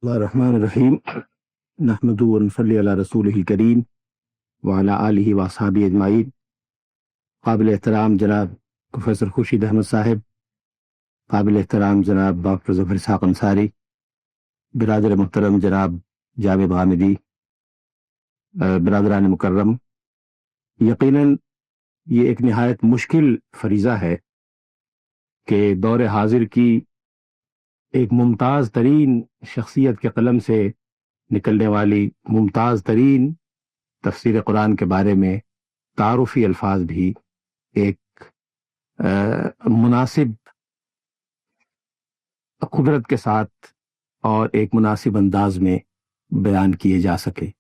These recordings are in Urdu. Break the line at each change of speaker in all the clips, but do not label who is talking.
الرحمن الرحیم نحمدہ ونصلی علی رسولہ الکریم وعلی آلہ واصحابہ اجمعین۔ قابل احترام جناب پروفیسر خورشید احمد صاحب، قابل احترام جناب ڈاکٹر ظفر اسحاق انصاری، برادر محترم جناب جاوید غامدی، برادران مکرم، یقیناً یہ ایک نہایت مشکل فریضہ ہے کہ دور حاضر کی ایک ممتاز ترین شخصیت کے قلم سے نکلنے والی ممتاز ترین تفسیر قرآن کے بارے میں تعارفی الفاظ بھی ایک مناسب قدرت کے ساتھ اور ایک مناسب انداز میں بیان کیے جا سکے۔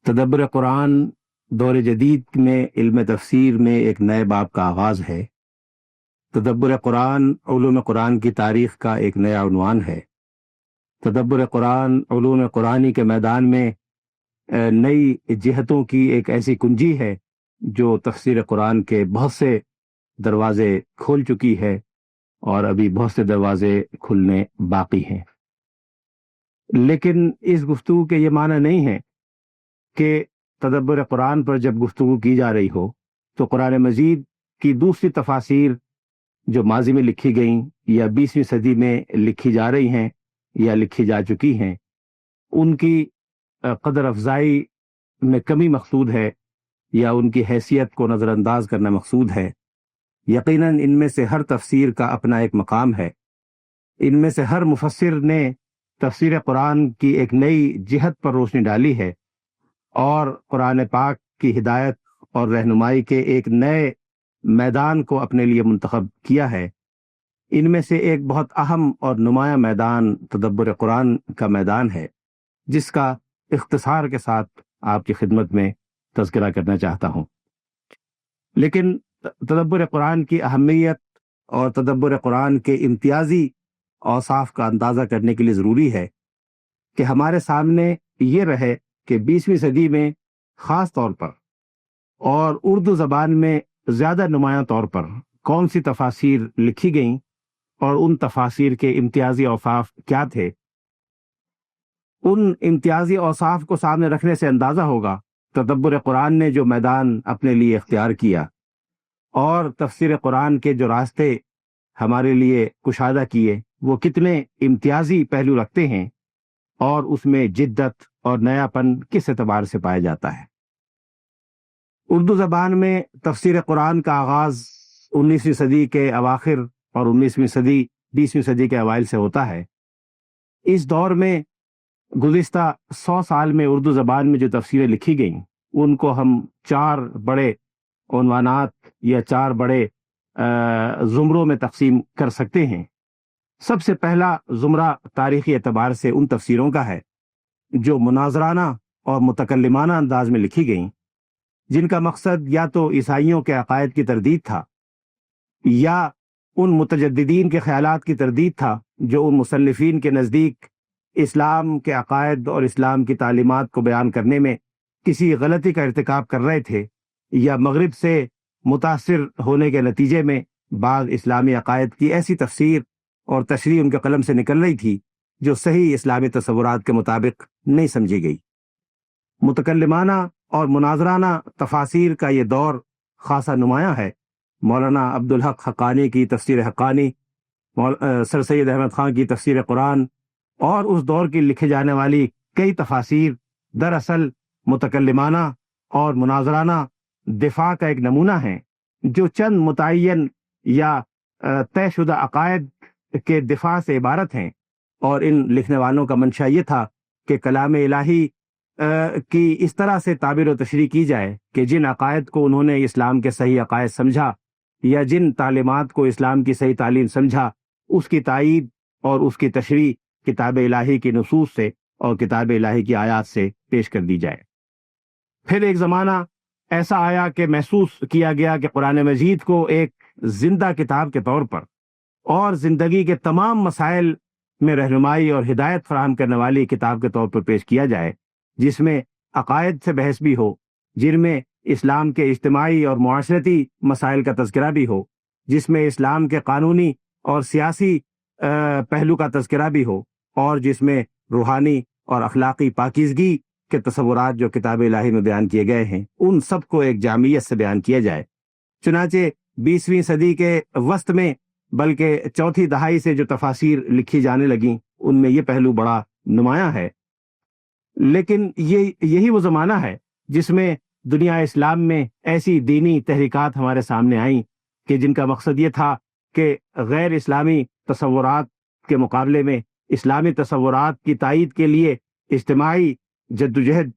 تدبر قرآن دور جدید میں علم تفسیر میں ایک نئے باب کا آغاز ہے۔ تدبر قرآن علوم قرآن کی تاریخ کا ایک نیا عنوان ہے۔ تدبر قرآن علوم قرآنی کے میدان میں نئی جہتوں کی ایک ایسی کنجی ہے جو تفسیر قرآن کے بہت سے دروازے کھول چکی ہے اور ابھی بہت سے دروازے کھلنے باقی ہیں۔ لیکن اس گفتگو کے یہ معنی نہیں ہے کہ تدبر قرآن پر جب گفتگو کی جا رہی ہو تو قرآن مجید کی دوسری تفاسیر جو ماضی میں لکھی گئیں یا 20ویں صدی میں لکھی جا رہی ہیں یا لکھی جا چکی ہیں، ان کی قدر افزائی میں کمی مقصود ہے یا ان کی حیثیت کو نظر انداز کرنا مقصود ہے۔ یقیناً ان میں سے ہر تفسیر کا اپنا ایک مقام ہے۔ ان میں سے ہر مفسر نے تفسیر قرآن کی ایک نئی جہت پر روشنی ڈالی ہے اور قرآن پاک کی ہدایت اور رہنمائی کے ایک نئے میدان کو اپنے لیے منتخب کیا ہے۔ ان میں سے ایک بہت اہم اور نمایاں میدان تدبر قرآن کا میدان ہے، جس کا اختصار کے ساتھ آپ کی خدمت میں تذکرہ کرنا چاہتا ہوں۔ لیکن تدبر قرآن کی اہمیت اور تدبر قرآن کے امتیازی اوصاف کا اندازہ کرنے کے لیے ضروری ہے کہ ہمارے سامنے یہ رہے کہ 20ویں صدی میں خاص طور پر اور اردو زبان میں زیادہ نمایاں طور پر کون سی تفاسیر لکھی گئیں اور ان تفاسیر کے امتیازی اوصاف کیا تھے۔ ان امتیازی اوصاف کو سامنے رکھنے سے اندازہ ہوگا تدبر قرآن نے جو میدان اپنے لیے اختیار کیا اور تفسیر قرآن کے جو راستے ہمارے لیے کشادہ کیے وہ کتنے امتیازی پہلو رکھتے ہیں اور اس میں جدت اور نیا پن کس اعتبار سے پایا جاتا ہے۔ اردو زبان میں تفسیر قرآن کا آغاز 19ویں صدی کے اواخر اور 19ویں صدی 20ویں صدی کے اوائل سے ہوتا ہے۔ اس دور میں گزشتہ 100 سال میں اردو زبان میں جو تفسیریں لکھی گئیں ان کو ہم 4 بڑے عنوانات یا 4 بڑے زمروں میں تقسیم کر سکتے ہیں۔ سب سے پہلا زمرہ تاریخی اعتبار سے ان تفسیروں کا ہے جو مناظرانہ اور متکلمانہ انداز میں لکھی گئیں، جن کا مقصد یا تو عیسائیوں کے عقائد کی تردید تھا یا ان متجددین کے خیالات کی تردید تھا جو ان مصنفین کے نزدیک اسلام کے عقائد اور اسلام کی تعلیمات کو بیان کرنے میں کسی غلطی کا ارتکاب کر رہے تھے، یا مغرب سے متاثر ہونے کے نتیجے میں بعض اسلامی عقائد کی ایسی تفسیر اور تشریح ان کے قلم سے نکل رہی تھی جو صحیح اسلامی تصورات کے مطابق نہیں سمجھی گئی۔ متکلمانہ اور مناظرانہ تفاسیر کا یہ دور خاصا نمایاں ہے۔ مولانا عبدالحق حقانی کی تفسیر حقانی، سر سید احمد خان کی تفسیر قرآن اور اس دور کی لکھے جانے والی کئی تفاسیر دراصل متکلمانہ اور مناظرانہ دفاع کا ایک نمونہ ہیں، جو چند متعین یا طے شدہ عقائد کے دفاع سے عبارت ہیں، اور ان لکھنے والوں کا منشا یہ تھا کہ کلام الہی کی اس طرح سے تعبیر و تشریح کی جائے کہ جن عقائد کو انہوں نے اسلام کے صحیح عقائد سمجھا یا جن تعلیمات کو اسلام کی صحیح تعلیم سمجھا، اس کی تائید اور اس کی تشریح کتاب الہی کی نصوص سے اور کتاب الہی کی آیات سے پیش کر دی جائے۔ پھر ایک زمانہ ایسا آیا کہ محسوس کیا گیا کہ قرآن مجید کو ایک زندہ کتاب کے طور پر اور زندگی کے تمام مسائل میں رہنمائی اور ہدایت فراہم کرنے والی کتاب کے طور پر پیش کیا جائے، جس میں عقائد سے بحث بھی ہو، جن میں اسلام کے اجتماعی اور معاشرتی مسائل کا تذکرہ بھی ہو، جس میں اسلام کے قانونی اور سیاسی پہلو کا تذکرہ بھی ہو، اور جس میں روحانی اور اخلاقی پاکیزگی کے تصورات جو کتاب الہی میں بیان کیے گئے ہیں ان سب کو ایک جامعیت سے بیان کیا جائے۔ چنانچہ 20ویں صدی کے وسط میں بلکہ چوتھی دہائی سے جو تفاسیر لکھی جانے لگیں ان میں یہ پہلو بڑا نمایاں ہے۔ لیکن یہی وہ زمانہ ہے جس میں دنیا اسلام میں ایسی دینی تحریکات ہمارے سامنے آئیں کہ جن کا مقصد یہ تھا کہ غیر اسلامی تصورات کے مقابلے میں اسلامی تصورات کی تائید کے لیے اجتماعی جدوجہد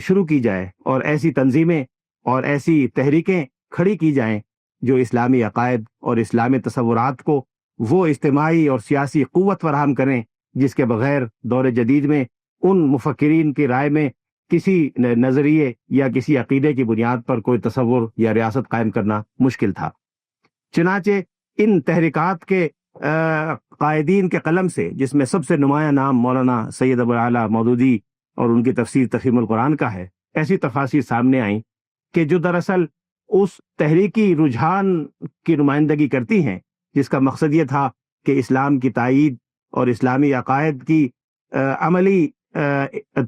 شروع کی جائے اور ایسی تنظیمیں اور ایسی تحریکیں کھڑی کی جائیں جو اسلامی عقائد اور اسلامی تصورات کو وہ اجتماعی اور سیاسی قوت فراہم کریں جس کے بغیر دور جدید میں ان مفکرین کی رائے میں کسی نظریے یا کسی عقیدے کی بنیاد پر کوئی تصور یا ریاست قائم کرنا مشکل تھا۔ چنانچہ ان تحریکات کے قائدین کے قلم سے، جس میں سب سے نمایاں نام مولانا سید ابو اعلیٰ مودودی اور ان کی تفسیر تفہیم القرآن کا ہے، ایسی تفاسیر سامنے آئیں کہ جو دراصل اس تحریکی رجحان کی نمائندگی کرتی ہیں جس کا مقصد یہ تھا کہ اسلام کی تائید اور اسلامی عقائد کی عملی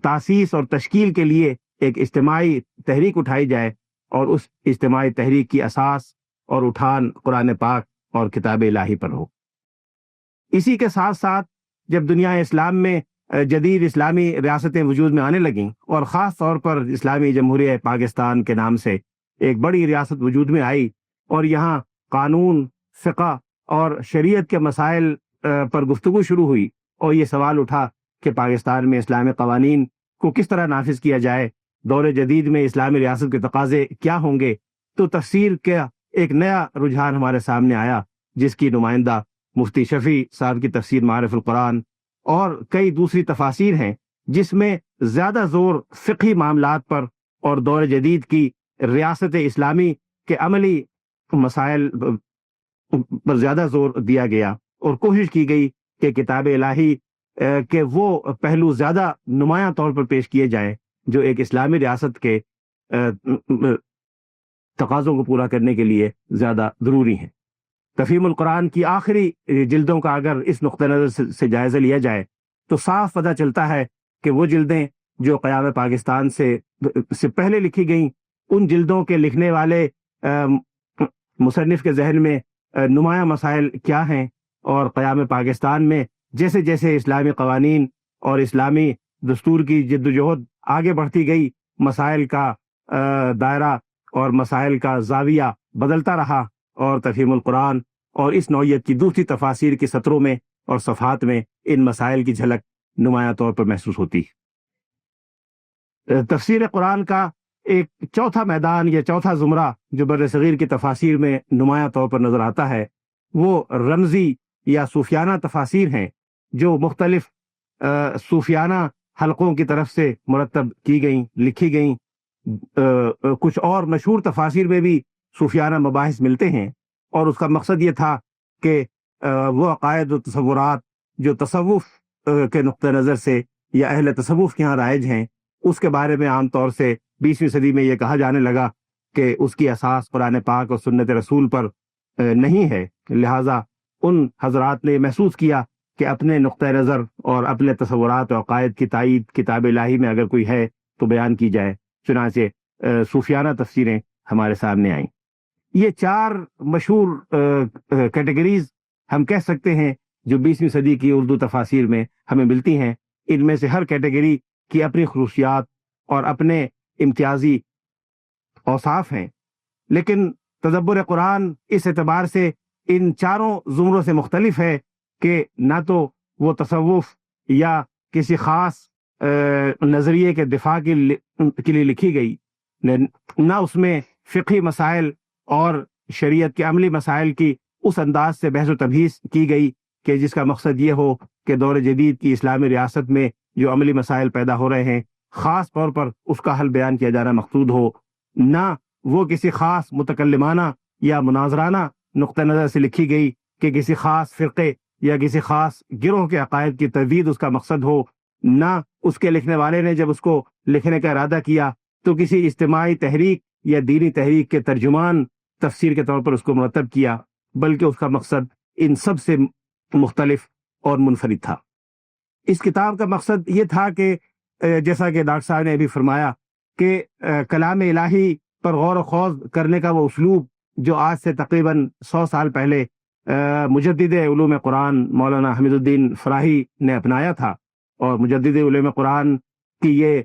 تاسیس اور تشکیل کے لیے ایک اجتماعی تحریک اٹھائی جائے، اور اس اجتماعی تحریک کی اساس اور اٹھان قرآن پاک اور کتاب الہی پر ہو۔ اسی کے ساتھ ساتھ جب دنیا اسلام میں جدید اسلامی ریاستیں وجود میں آنے لگیں اور خاص طور پر اسلامی جمہوریہ پاکستان کے نام سے ایک بڑی ریاست وجود میں آئی اور یہاں قانون، فقہ اور شریعت کے مسائل پر گفتگو شروع ہوئی اور یہ سوال اٹھا کہ پاکستان میں اسلامی قوانین کو کس طرح نافذ کیا جائے، دور جدید میں اسلامی ریاست کے تقاضے کیا ہوں گے، تو تفسیر کا ایک نیا رجحان ہمارے سامنے آیا جس کی نمائندہ مفتی شفیع صاحب کی تفسیر معارف القرآن اور کئی دوسری تفاسیر ہیں جس میں زیادہ زور فقہی معاملات پر اور دور جدید کی ریاست اسلامی کے عملی مسائل پر زیادہ زور دیا گیا اور کوشش کی گئی کہ کتاب الہی کہ وہ پہلو زیادہ نمایاں طور پر پیش کیے جائیں جو ایک اسلامی ریاست کے تقاضوں کو پورا کرنے کے لیے زیادہ ضروری ہیں۔ تفہیم القرآن کی آخری جلدوں کا اگر اس نقطہ نظر سے جائزہ لیا جائے تو صاف پتہ چلتا ہے کہ وہ جلدیں جو قیام پاکستان سے پہلے لکھی گئیں، ان جلدوں کے لکھنے والے مصنف کے ذہن میں نمایاں مسائل کیا ہیں، اور قیام پاکستان میں جیسے جیسے اسلامی قوانین اور اسلامی دستور کی جد و جہد آگے بڑھتی گئی، مسائل کا دائرہ اور مسائل کا زاویہ بدلتا رہا، اور تفہیم القرآن اور اس نوعیت کی دوسری تفاسیر کی سطروں میں اور صفحات میں ان مسائل کی جھلک نمایاں طور پر محسوس ہوتی۔ تفسیر قرآن کا ایک چوتھا میدان یا چوتھا زمرہ جو بر صغیر کی تفاسیر میں نمایاں طور پر نظر آتا ہے وہ رمزی یا صوفیانہ تفاسیر ہیں جو مختلف صوفیانہ حلقوں کی طرف سے مرتب کی گئیں، لکھی گئیں۔ کچھ اور مشہور تفاسیر میں بھی صوفیانہ مباحث ملتے ہیں، اور اس کا مقصد یہ تھا کہ وہ عقائد و تصورات جو تصوف کے نقطہ نظر سے یا اہل تصوف کے ہاں رائج ہیں اس کے بارے میں عام طور سے 20ویں صدی میں یہ کہا جانے لگا کہ اس کی اساس قرآن پاک اور سنت رسول پر نہیں ہے، لہٰذا ان حضرات نے محسوس کیا کہ اپنے نقطہ نظر اور اپنے تصورات و عقائد کی تائید کتاب الہی میں اگر کوئی ہے تو بیان کی جائے، چنانچہ صوفیانہ تفسیریں ہمارے سامنے آئیں۔ یہ چار مشہور کیٹیگریز ہم کہہ سکتے ہیں جو 20ویں صدی کی اردو تفاسیر میں ہمیں ملتی ہیں۔ ان میں سے ہر کیٹیگری کی اپنی خصوصیات اور اپنے امتیازی اوصاف ہیں، لیکن تدبر قرآن اس اعتبار سے ان چاروں زمروں سے مختلف ہے کہ نہ تو وہ تصوف یا کسی خاص نظریے کے دفاع کے لیے لکھی گئی، نہ اس میں فقہی مسائل اور شریعت کے عملی مسائل کی اس انداز سے بحث و تبحیث کی گئی کہ جس کا مقصد یہ ہو کہ دور جدید کی اسلامی ریاست میں جو عملی مسائل پیدا ہو رہے ہیں خاص طور پر اس کا حل بیان کیا جانا مقصود ہو، نہ وہ کسی خاص متکلمانہ یا مناظرانہ نقطہ نظر سے لکھی گئی کہ کسی خاص فرقے یا کسی خاص گروہ کے عقائد کی تردید اس کا مقصد ہو، نہ اس کے لکھنے والے نے جب اس کو لکھنے کا ارادہ کیا تو کسی اجتماعی تحریک یا دینی تحریک کے ترجمان تفسیر کے طور پر اس کو مرتب کیا، بلکہ اس کا مقصد ان سب سے مختلف اور منفرد تھا۔ اس کتاب کا مقصد یہ تھا کہ جیسا کہ ڈاکٹر صاحب نے ابھی فرمایا کہ کلام الہی پر غور و خوض کرنے کا وہ اسلوب جو آج سے تقریباً 100 سال پہلے مجدد علوم قرآن مولانا حمید الدین فراہی نے اپنایا تھا، اور مجدد علوم قرآن کی یہ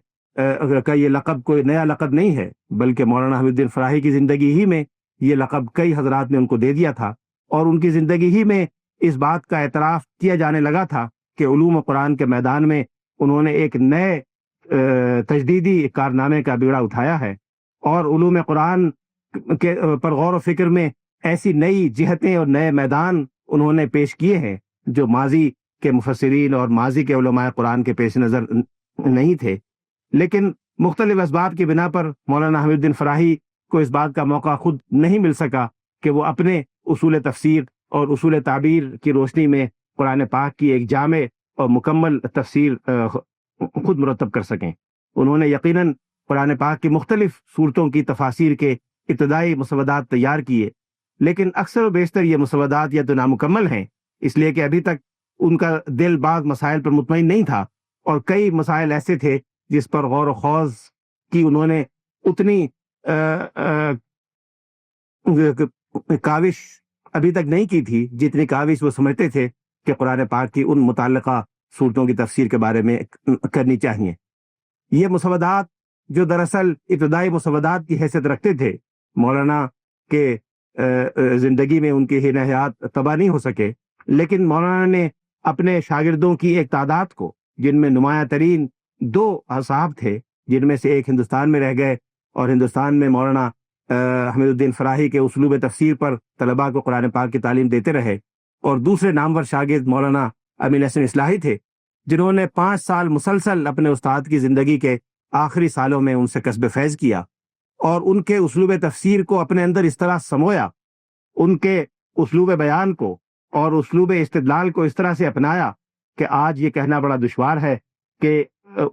لقب کوئی نیا لقب نہیں ہے، بلکہ مولانا حمید الدین فراہی کی زندگی ہی میں یہ لقب کئی حضرات نے ان کو دے دیا تھا، اور ان کی زندگی ہی میں اس بات کا اعتراف کیا جانے لگا تھا کہ علوم قرآن کے میدان میں انہوں نے ایک نئے تجدیدی کارنامے کا بیڑا اٹھایا ہے، اور علوم قرآن کے پر غور و فکر میں ایسی نئی جہتیں اور نئے میدان انہوں نے پیش کیے ہیں جو ماضی کے مفسرین اور ماضی کے علماء قرآن کے پیش نظر نہیں تھے۔ لیکن مختلف اسباب کی بنا پر مولانا حمید الدین فراہی کو اس بات کا موقع خود نہیں مل سکا کہ وہ اپنے اصول تفسیر اور اصول تعبیر کی روشنی میں قرآن پاک کی ایک جامع اور مکمل تفسیر خود مرتب کر سکیں۔ انہوں نے یقیناً قرآن پاک کی مختلف صورتوں کی تفاسیر کے ابتدائی مسودات تیار کیے، لیکن اکثر و بیشتر یہ مسودات یا تو نامکمل ہیں، اس لیے کہ ابھی تک ان کا دل بعض مسائل پر مطمئن نہیں تھا، اور کئی مسائل ایسے تھے جس پر غور و خوض کی انہوں نے اتنی کاوش ابھی تک نہیں کی تھی جتنی کاوش وہ سمجھتے تھے کہ قرآن پاک کی ان متعلقہ صورتوں کی تفسیر کے بارے میں کرنی چاہیے۔ یہ مسودات جو دراصل ابتدائی مسودات کی حیثیت رکھتے تھے، مولانا کے زندگی میں ان کی ہی حیات تباہ نہیں ہو سکے، لیکن مولانا نے اپنے شاگردوں کی ایک تعداد کو، جن میں نمایاں ترین 2 اصحاب تھے، جن میں سے ایک ہندوستان میں رہ گئے اور ہندوستان میں مولانا حمید الدین فراہی کے اسلوب تفسیر پر طلباء کو قرآن پاک کی تعلیم دیتے رہے، اور دوسرے نامور شاگرد مولانا امین احسن اصلاحی تھے، جنہوں نے 5 سال مسلسل اپنے استاد کی زندگی کے آخری سالوں میں ان سے کسب فیض کیا، اور ان کے اسلوب تفسیر کو اپنے اندر اس طرح سمویا، ان کے اسلوب بیان کو اور اسلوب استدلال کو اس طرح سے اپنایا کہ آج یہ کہنا بڑا دشوار ہے کہ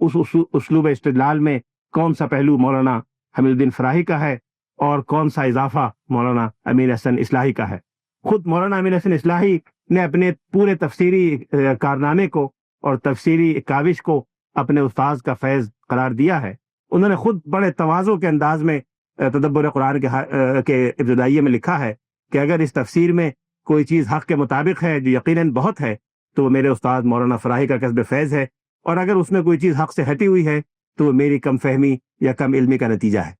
اس اسلوب استدلال میں کون سا پہلو مولانا حمید الدین فراہی کا ہے اور کون سا اضافہ مولانا امین احسن اصلاحی کا ہے۔ خود مولانا امین احسن اصلاحی نے اپنے پورے تفسیری کارنامے کو اور تفسیری کاوش کو اپنے استاذ کا فیض قرار دیا ہے۔ انہوں نے خود بڑے تواضع کے انداز میں تدبر قرآن کے ابتدائیے میں لکھا ہے کہ اگر اس تفسیر میں کوئی چیز حق کے مطابق ہے، جو یقیناً بہت ہے، تو وہ میرے استاد مولانا فراہی کا کسب فیض ہے، اور اگر اس میں کوئی چیز حق سے ہٹی ہوئی ہے تو وہ میری کم فہمی یا کم علمی کا نتیجہ ہے۔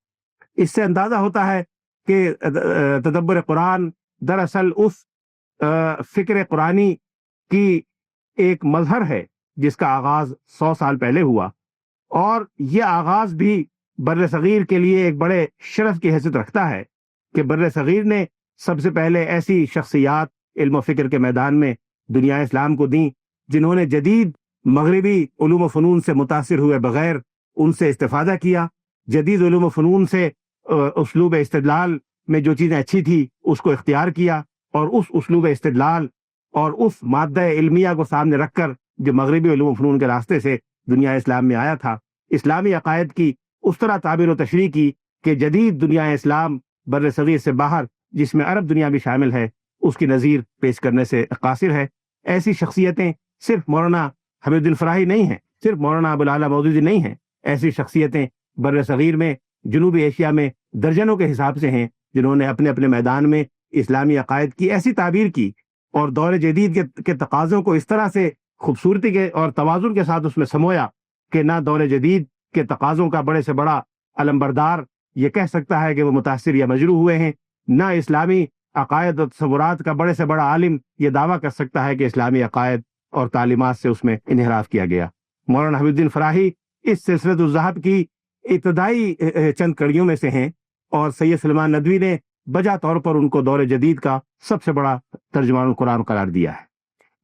اس سے اندازہ ہوتا ہے کہ تدبر قرآن دراصل اس فکر قرآنی کی ایک مظہر ہے جس کا آغاز 100 سال پہلے ہوا، اور یہ آغاز بھی بر صغیر کے لیے ایک بڑے شرف کی حیثیت رکھتا ہے کہ بر صغیر نے سب سے پہلے ایسی شخصیات علم و فکر کے میدان میں دنیا اسلام کو دیں جنہوں نے جدید مغربی علوم و فنون سے متاثر ہوئے بغیر ان سے استفادہ کیا، جدید علوم و فنون سے اسلوب استدلال میں جو چیزیں اچھی تھی اس کو اختیار کیا، اور اس اسلوب استدلال اور اس مادہ علمیہ کو سامنے رکھ کر جو مغربی علوم و فنون کے راستے سے دنیا اسلام میں آیا تھا، اسلامی عقائد کی اس طرح تعبیر و تشریح کی کہ جدید دنیا اسلام بر صغیر سے باہر، جس میں عرب دنیا بھی شامل ہے، اس کی نظیر پیش کرنے سے قاصر ہے۔ ایسی شخصیتیں صرف مولانا حمید الدین فراہی نہیں ہیں، صرف مولانا ابوالعلا مودودی نہیں ہیں، ایسی شخصیتیں بر صغیر میں، جنوبی ایشیا میں درجنوں کے حساب سے ہیں جنہوں نے اپنے اپنے میدان میں اسلامی عقائد کی ایسی تعبیر کی اور دور جدید کے تقاضوں کو اس طرح سے خوبصورتی کے اور توازن کے ساتھ اس میں سمویا کہ نہ دور جدید کے تقاضوں کا بڑے سے بڑا علمبردار یہ کہہ سکتا ہے کہ وہ متاثر یا مجروح ہوئے ہیں، نہ اسلامی عقائد اور تصورات کا بڑے سے بڑا عالم یہ دعویٰ کر سکتا ہے کہ اسلامی عقائد اور تعلیمات سے اس میں انحراف کیا گیا۔ مولانا حمید الدین فراہی اس سلسلۃ الذہب کی ابتدائی چند کڑیوں میں سے ہیں، اور سید سلیمان ندوی نے بجا طور پر ان کو دور جدید کا سب سے بڑا ترجمان القرآن قرار دیا ہے۔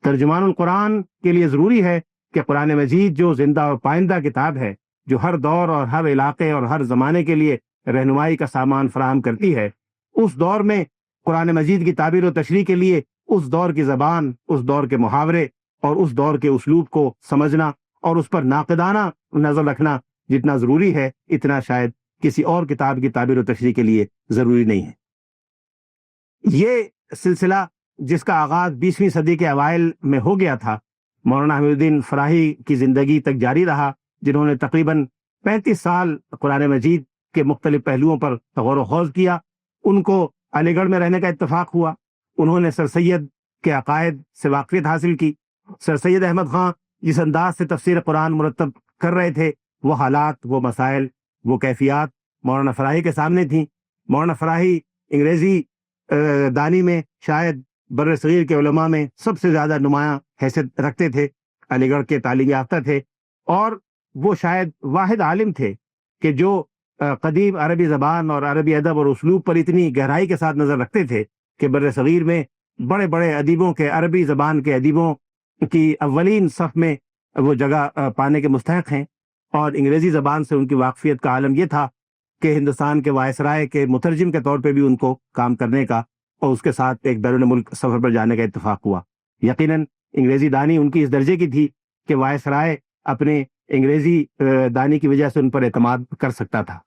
ترجمان القرآن کے لیے ضروری ہے کہ قرآن مجید جو زندہ اور پائندہ کتاب ہے، جو ہر دور اور ہر علاقے اور ہر زمانے کے لیے رہنمائی کا سامان فراہم کرتی ہے، اس دور میں قرآن مجید کی تعبیر و تشریح کے لیے اس دور کی زبان، اس دور کے محاورے اور اس دور کے اسلوب کو سمجھنا اور اس پر ناقدانہ نظر رکھنا جتنا ضروری ہے، اتنا شاید کسی اور کتاب کی تعبیر و تشریح کے لیے ضروری نہیں ہے۔ یہ سلسلہ جس کا آغاز 20ویں صدی کے اوائل میں ہو گیا تھا، مولانا حمید الدین فراہی کی زندگی تک جاری رہا، جنہوں نے تقریباً 35 سال قرآن مجید کے مختلف پہلوؤں پر غور و خوض کیا۔ ان کو علی گڑھ میں رہنے کا اتفاق ہوا، انہوں نے سر سید کے عقائد سے واقفیت حاصل کی۔ سر سید احمد خان جس انداز سے تفسیر قرآن مرتب کر رہے تھے، وہ حالات، وہ مسائل، وہ کیفیات مولانا فراہی کے سامنے تھیں۔ مولانا فراہی انگریزی دانی میں شاید بر صغیر کے علماء میں سب سے زیادہ نمایاں حیثیت رکھتے تھے، علی گڑھ کے تعلیم یافتہ تھے، اور وہ شاید واحد عالم تھے کہ جو قدیم عربی زبان اور عربی ادب اور اسلوب پر اتنی گہرائی کے ساتھ نظر رکھتے تھے کہ بر صغیر میں بڑے بڑے ادیبوں کے، عربی زبان کے ادیبوں کی اولین صف میں وہ جگہ پانے کے مستحق ہیں۔ اور انگریزی زبان سے ان کی واقفیت کا عالم یہ تھا کہ ہندوستان کے وائسرائے کے مترجم کے طور پہ بھی ان کو کام کرنے کا اور اس کے ساتھ ایک بیرون ملک سفر پر جانے کا اتفاق ہوا۔ یقیناً انگریزی دانی ان کی اس درجے کی تھی کہ وائسرائے اپنے انگریزی دانی کی وجہ سے ان پر اعتماد کر سکتا تھا۔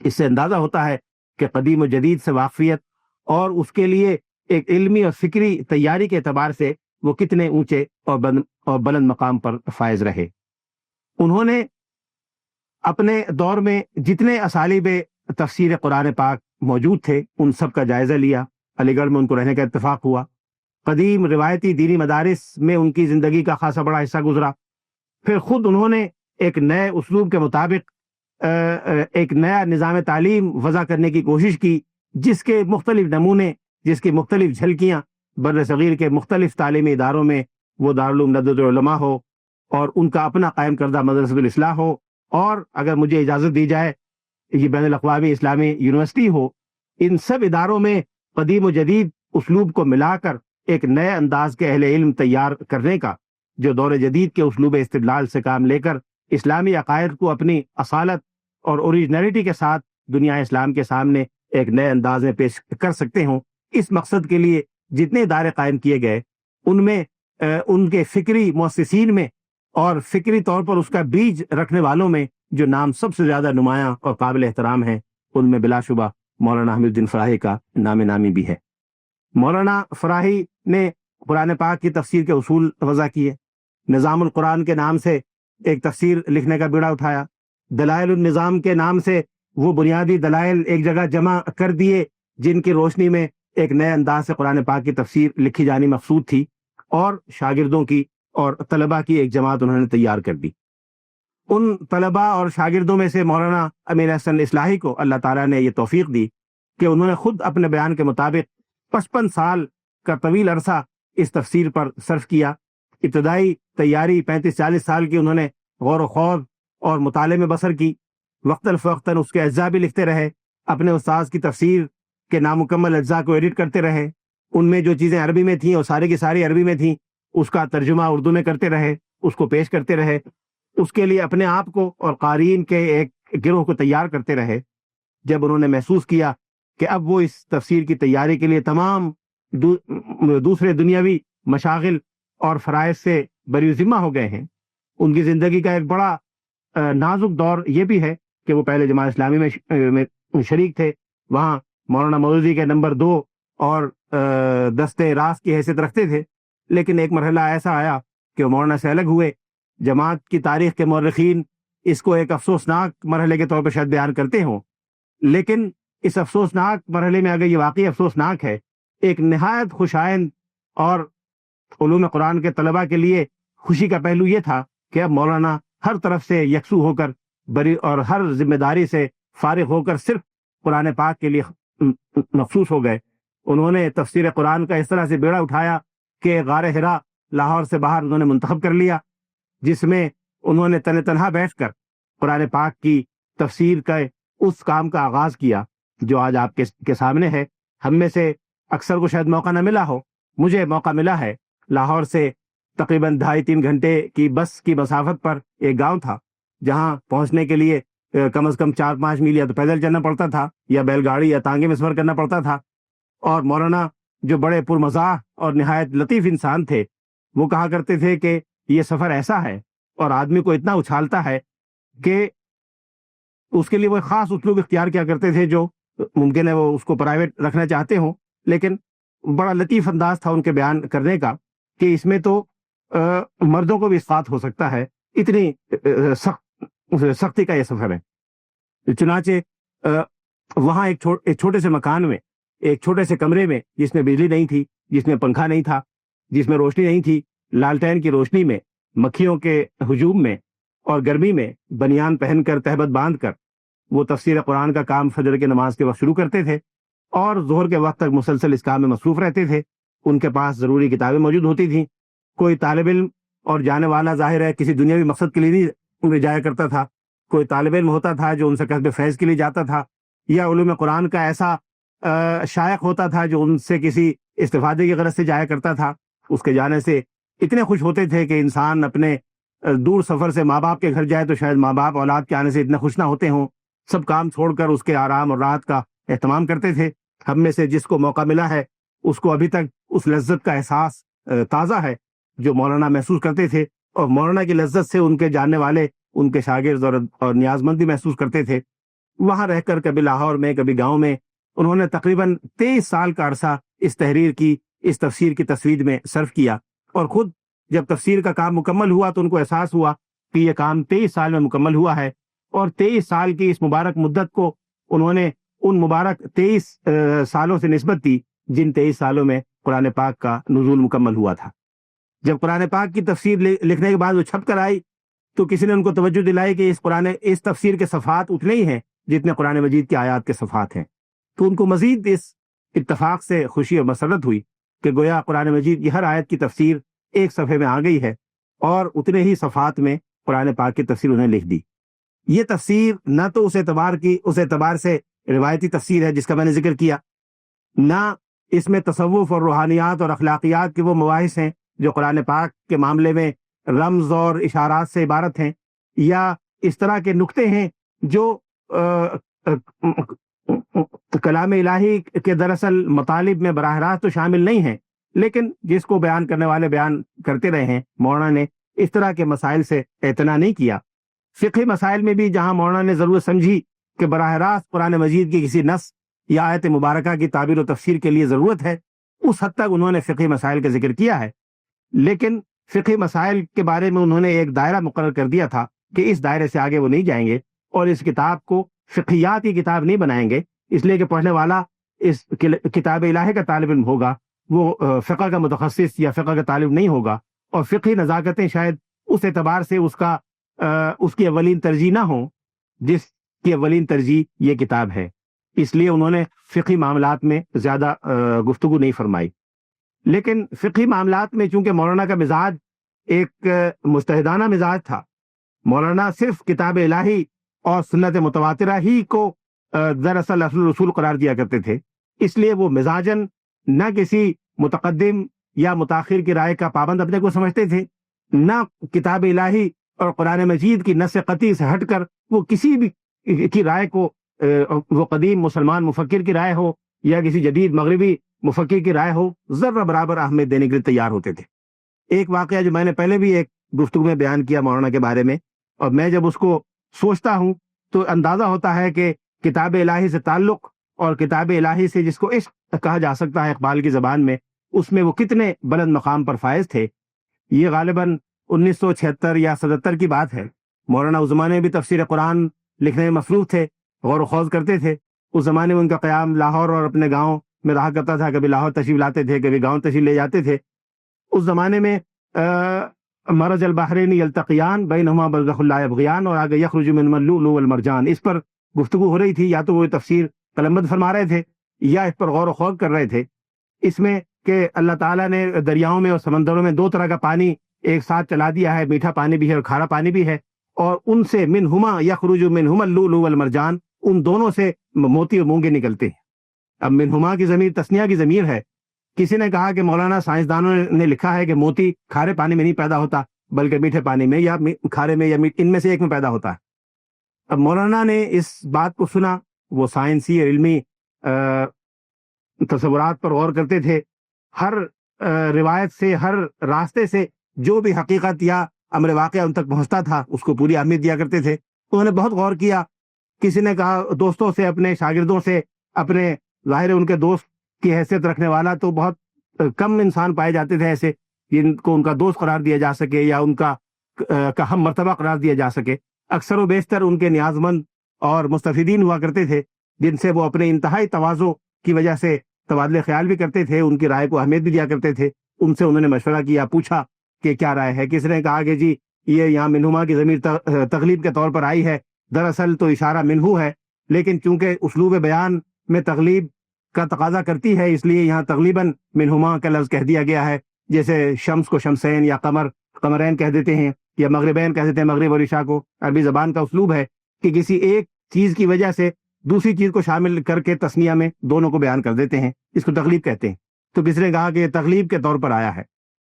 اس سے اندازہ ہوتا ہے کہ قدیم و جدید سے واقفیت اور اس کے لیے ایک علمی اور فکری تیاری کے اعتبار سے وہ کتنے اونچے اور بلند مقام پر فائز رہے۔ انہوں نے اپنے دور میں جتنے اسالیب تفسیر قرآن پاک موجود تھے ان سب کا جائزہ لیا۔ علی گڑھ میں ان کو رہنے کا اتفاق ہوا۔ قدیم روایتی دینی مدارس میں ان کی زندگی کا خاصا بڑا حصہ گزرا۔ پھر خود انہوں نے ایک نئے اسلوب کے مطابق ایک نیا نظام تعلیم وضع کرنے کی کوشش کی، جس کے مختلف نمونے، جس کی مختلف جھلکیاں بر صغیر کے مختلف تعلیمی اداروں میں، وہ دارالعلوم ندوۃ العلماء ہو اور ان کا اپنا قائم کردہ مدرسۃ الاصلاح ہو، اور اگر مجھے اجازت دی جائے یہ بین الاقوامی اسلامی یونیورسٹی ہو، ان سب اداروں میں قدیم و جدید اسلوب کو ملا کر ایک نئے انداز کے اہل علم تیار کرنے کا، جو دور جدید کے اسلوب استدلال سے کام لے کر اسلامی عقائد کو اپنی اصالت اور اوریجنلٹی کے ساتھ دنیا اسلام کے سامنے ایک نئے انداز میں پیش کر سکتے ہوں۔ اس مقصد کے لیے جتنے ادارے قائم کیے گئے، ان میں ان کے فکری مؤسسین میں اور فکری طور پر اس کا بیج رکھنے والوں میں جو نام سب سے زیادہ نمایاں اور قابل احترام ہیں، ان میں بلا شبہ مولانا حمید الدین فراہی کا نام نامی بھی ہے۔ مولانا فراہی نے قرآن پاک کی تفسیر کے اصول وضع کیے، نظام القرآن کے نام سے ایک تفسیر لکھنے کا بیڑا اٹھایا، دلائل النظام کے نام سے وہ بنیادی دلائل ایک جگہ جمع کر دیے جن کی روشنی میں ایک نئے انداز سے قرآن پاک کی تفسیر لکھی جانی مقصود تھی، اور شاگردوں کی اور طلباء کی ایک جماعت انہوں نے تیار کر دی۔ ان طلباء اور شاگردوں میں سے مولانا امین احسن اصلاحی کو اللہ تعالیٰ نے یہ توفیق دی کہ انہوں نے خود اپنے بیان کے مطابق 55 سال کا طویل عرصہ اس تفسیر پر صرف کیا۔ ابتدائی تیاری 35-40 سال کی انہوں نے غور و خوض اور مطالعے میں بسر کی، وقتاً فوقتاً اس کے اجزاء بھی لکھتے رہے، اپنے استاذ کی تفسیر کے نامکمل اجزاء کو ایڈٹ کرتے رہے، ان میں جو چیزیں عربی میں تھیں اور ساری کی ساری عربی میں تھیں اس کا ترجمہ اردو میں کرتے رہے، اس کو پیش کرتے رہے، اس کے لیے اپنے آپ کو اور قارئین کے ایک گروہ کو تیار کرتے رہے۔ جب انہوں نے محسوس کیا کہ اب وہ اس تفسیر کی تیاری کے لیے تمام دوسرے دنیاوی مشاغل اور فرائض سے بری ذمہ ہو گئے ہیں، ان کی زندگی کا ایک بڑا نازک دور یہ بھی ہے کہ وہ پہلے جماعت اسلامی میں شریک تھے، وہاں مولانا مودودی کے نمبر 2 اور دستے راست کی حیثیت رکھتے تھے، لیکن ایک مرحلہ ایسا آیا کہ وہ مولانا سے الگ ہوئے۔ جماعت کی تاریخ کے مورخین اس کو ایک افسوسناک مرحلے کے طور پر شاید بیان کرتے ہوں، لیکن اس افسوسناک مرحلے میں اگر یہ واقعی افسوسناک ہے، ایک نہایت خوش آئند اور علوم قرآن کے طلباء کے لیے خوشی کا پہلو یہ تھا کہ اب مولانا ہر طرف سے یکسو ہو کر بری اور ہر ذمہ داری سے فارغ ہو کر صرف قرآن پاک کے لیے مخصوص ہو گئے۔ انہوں نے تفسیر قرآن کا اس طرح سے بیڑا اٹھایا کہ غار حرا لاہور سے باہر انہوں نے منتخب کر لیا، جس میں انہوں نے تنہا بیٹھ کر قرآن پاک کی تفسیر کا اس کام کا آغاز کیا جو آج آپ کے سامنے ہے۔ ہم میں سے اکثر کو شاید موقع نہ ملا ہو، مجھے موقع ملا ہے۔ لاہور سے تقریباً 2.5-3 گھنٹے کی بس کی مسافت پر ایک گاؤں تھا جہاں پہنچنے کے لیے کم از کم 4-5 میل یا تو پیدل چلنا پڑتا تھا یا بیل گاڑی یا تانگے میں سفر کرنا پڑتا تھا، اور مولانا جو بڑے پرمزاح اور نہایت لطیف انسان تھے، وہ کہا کرتے تھے کہ یہ سفر ایسا ہے اور آدمی کو اتنا اچھالتا ہے کہ اس کے لیے وہ خاص اسلوب اختیار کیا کرتے تھے جو ممکن ہے وہ اس کو پرائیویٹ رکھنا چاہتے ہوں، لیکن بڑا لطیف انداز تھا ان کے بیان کرنے کا کہ اس میں تو مردوں کو بھی اسقاط ہو سکتا ہے، اتنی سختی کا یہ سفر ہے۔ چنانچہ وہاں ایک چھوٹے سے مکان میں، ایک چھوٹے سے کمرے میں، جس میں بجلی نہیں تھی، جس میں پنکھا نہیں تھا، جس میں روشنی نہیں تھی، لالٹین کی روشنی میں، مکھیوں کے ہجوم میں اور گرمی میں بنیان پہن کر، تہبت باندھ کر وہ تفسیر قرآن کا کام فجر کی نماز کے وقت شروع کرتے تھے اور ظہر کے وقت تک مسلسل اس کام میں مصروف رہتے تھے۔ ان کے پاس ضروری کتابیں موجود ہوتی تھیں۔ کوئی طالب علم اور جانے والا ظاہر ہے کسی دنیاوی مقصد کے لیے نہیں جایا کرتا تھا، کوئی طالب علم ہوتا تھا جو ان سے کسب فیض کے لیے جاتا تھا، یا علوم قرآن کا ایسا شائق ہوتا تھا جو ان سے کسی استفادے کی غرض سے جایا کرتا تھا۔ اس کے جانے سے اتنے خوش ہوتے تھے کہ انسان اپنے دور سفر سے ماں باپ کے گھر جائے تو شاید ماں باپ اولاد کے آنے سے اتنے خوش نہ ہوتے ہوں، سب کام چھوڑ کر اس کے آرام اور راحت کا اہتمام کرتے تھے۔ ہم میں سے جس کو موقع ملا ہے اس کو ابھی تک اس لذت کا احساس تازہ ہے جو مولانا محسوس کرتے تھے، اور مولانا کی لذت سے ان کے جاننے والے، ان کے شاگرد اور نیاز مندی محسوس کرتے تھے۔ وہاں رہ کر کبھی لاہور میں، کبھی گاؤں میں، انہوں نے تقریباً 23 سال کا عرصہ اس تحریر کی، اس تفسیر کی تسوید میں صرف کیا، اور خود جب تفسیر کا کام مکمل ہوا تو ان کو احساس ہوا کہ یہ کام 23 سال میں مکمل ہوا ہے، اور 23 سال کی اس مبارک مدت کو انہوں نے ان مبارک 23 سالوں سے نسبت دی جن 23 سالوں میں قرآن پاک کا نزول مکمل ہوا تھا۔ جب قرآن پاک کی تفسیر لکھنے کے بعد وہ چھپ کر آئی تو کسی نے ان کو توجہ دلائی کہ اس تفسیر کے صفحات اتنے ہی ہیں جتنے قرآن مجید کی آیات کے صفحات ہیں، تو ان کو مزید اس اتفاق سے خوشی اور مسرت ہوئی کہ گویا قرآن مجید کی ہر آیت کی تفسیر ایک صفحے میں آ گئی ہے، اور اتنے ہی صفحات میں قرآن پاک کی تفسیر انہیں لکھ دی۔ یہ تفسیر نہ تو اس اعتبار سے روایتی تفسیر ہے جس کا میں نے ذکر کیا، نہ اس میں تصوف اور روحانیات اور اخلاقیات کے وہ مباحث ہیں جو قرآن پاک کے معاملے میں رمز اور اشارات سے عبارت ہیں، یا اس طرح کے نکتے ہیں جو کلام الہی کے دراصل مطالب میں براہ راست تو شامل نہیں ہیں، لیکن جس کو بیان کرنے والے بیان کرتے رہے ہیں۔ مولانا نے اس طرح کے مسائل سے اعتنا نہیں کیا۔ فقہی مسائل میں بھی جہاں مولانا نے ضرورت سمجھی کہ براہ راست قرآن مجید کی کسی نص یا آیت مبارکہ کی تعبیر و تفسیر کے لیے ضرورت ہے، اس حد تک انہوں نے فقہی مسائل کا ذکر کیا ہے، لیکن فقہی مسائل کے بارے میں انہوں نے ایک دائرہ مقرر کر دیا تھا کہ اس دائرے سے آگے وہ نہیں جائیں گے، اور اس کتاب کو فقہیات کی کتاب نہیں بنائیں گے، اس لیے کہ پڑھنے والا اس کتاب الہی کا طالب علم ہوگا، وہ فقہ کا متخصص یا فقہ کا طالب نہیں ہوگا، اور فقہی نزاکتیں شاید اس اعتبار سے اس کی اولین ترجیح نہ ہوں جس کی اولین ترجیح یہ کتاب ہے۔ اس لیے انہوں نے فقہی معاملات میں زیادہ گفتگو نہیں فرمائی۔ لیکن فقہی معاملات میں چونکہ مولانا کا مزاج ایک مجتہدانہ مزاج تھا، مولانا صرف کتاب الہی اور سنت متواترہ ہی کو دراصل اصل رسول قرار دیا کرتے تھے، اس لیے وہ مزاجن نہ کسی متقدم یا متاخر کی رائے کا پابند اپنے کو سمجھتے تھے، نہ کتاب الہی اور قرآن مجید کی نص قطعی سے ہٹ کر وہ کسی بھی کی رائے کو، وہ قدیم مسلمان مفکر کی رائے ہو یا کسی جدید مغربی مفکر کی رائے ہو، ذرہ برابر اہمیت دینے کے لیے تیار ہوتے تھے۔ ایک واقعہ جو میں نے پہلے بھی ایک گفتگو میں بیان کیا مولانا کے بارے میں، اور میں جب اس کو سوچتا ہوں تو اندازہ ہوتا ہے کہ کتاب الہی سے تعلق اور کتاب الہی سے جس کو عشق کہا جا سکتا ہے اقبال کی زبان میں، اس میں وہ کتنے بلند مقام پر فائز تھے۔ یہ غالباً 1976 یا 77 کی بات ہے۔ مولانا اس زمانے میں بھی تفسیر قرآن لکھنے میں مصروف تھے، غور و خوض کرتے تھے۔ اس زمانے میں ان کا قیام لاہور اور اپنے گاؤں میں رہا کرتا تھا، کبھی لاہور تشریف لاتے تھے، کبھی گاؤں تشریف لے جاتے تھے۔ اس زمانے میں مرج البحرین یلتقیان بینہما برزخ لا یبغیان، اور آگے یخرج منہما اللؤلؤ والمرجان، اس پر گفتگو ہو رہی تھی۔ یا تو وہ تفسیر قلمبند فرما رہے تھے یا اس پر غور و خوض کر رہے تھے، اس میں کہ اللہ تعالیٰ نے دریاؤں میں اور سمندروں میں 2 طرح کا پانی ایک ساتھ چلا دیا ہے، میٹھا پانی بھی ہے اور کھارا پانی بھی ہے، اور ان سے منہما یخرج منہما اللؤلؤ والمرجان، ان دونوں سے موتی اور مونگے نکلتے ہیں۔ اب منہما کی ضمیر تثنیہ کی ضمیر ہے۔ کسی نے کہا کہ مولانا سائنسدانوں نے لکھا ہے کہ موتی کھارے پانی میں نہیں پیدا ہوتا بلکہ میٹھے پانی میں یا کھارے میں یا ان میں سے ایک میں پیدا ہوتا ہے۔ اب مولانا نے اس بات کو سنا، وہ سائنسی اور علمی تصورات پر غور کرتے تھے، ہر روایت سے، ہر راستے سے جو بھی حقیقت یا امر واقعہ ان تک پہنچتا تھا اس کو پوری اہمیت دیا کرتے تھے۔ انہوں نے بہت غور کیا۔ کسی نے کہا دوستوں سے، اپنے شاگردوں سے، اپنے ظاہر ان کے دوست کی حیثیت رکھنے والا تو بہت کم انسان پائے جاتے تھے ایسے، جن کو ان کا دوست قرار دیا جا سکے یا ان کا ہم مرتبہ قرار دیا جا سکے. اکثر و بیشتر ان کے نیاز مند اور مستفیدین ہوا کرتے تھے، جن سے وہ اپنے انتہائی تواضع کی وجہ سے تبادلے خیال بھی کرتے تھے، ان کی رائے کو اہمیت بھی دیا کرتے تھے. ان سے انہوں نے مشورہ کیا، پوچھا کہ کیا رائے ہے. کس نے کہا کہ جی یہ یہاں منہما کی ضمیر تغلیب کے طور پر آئی ہے، دراصل تو اشارہ منہو ہے، لیکن چونکہ اسلوب بیان میں تغلیب کا تقاضا کرتی ہے اس لیے یہاں تغلیباً منہما کا لفظ کہہ دیا گیا ہے. جیسے شمس کو شمسین یا قمر قمرین کہہ دیتے ہیں، یا مغربین کہہ دیتے ہیں مغرب اور عشاء کو. عربی زبان کا اسلوب ہے کہ کسی ایک چیز کی وجہ سے دوسری چیز کو شامل کر کے تثنیہ میں دونوں کو بیان کر دیتے ہیں، اس کو تغلیب کہتے ہیں. تو کس نے کہا کہ یہ تغلیب کے طور پر آیا ہے.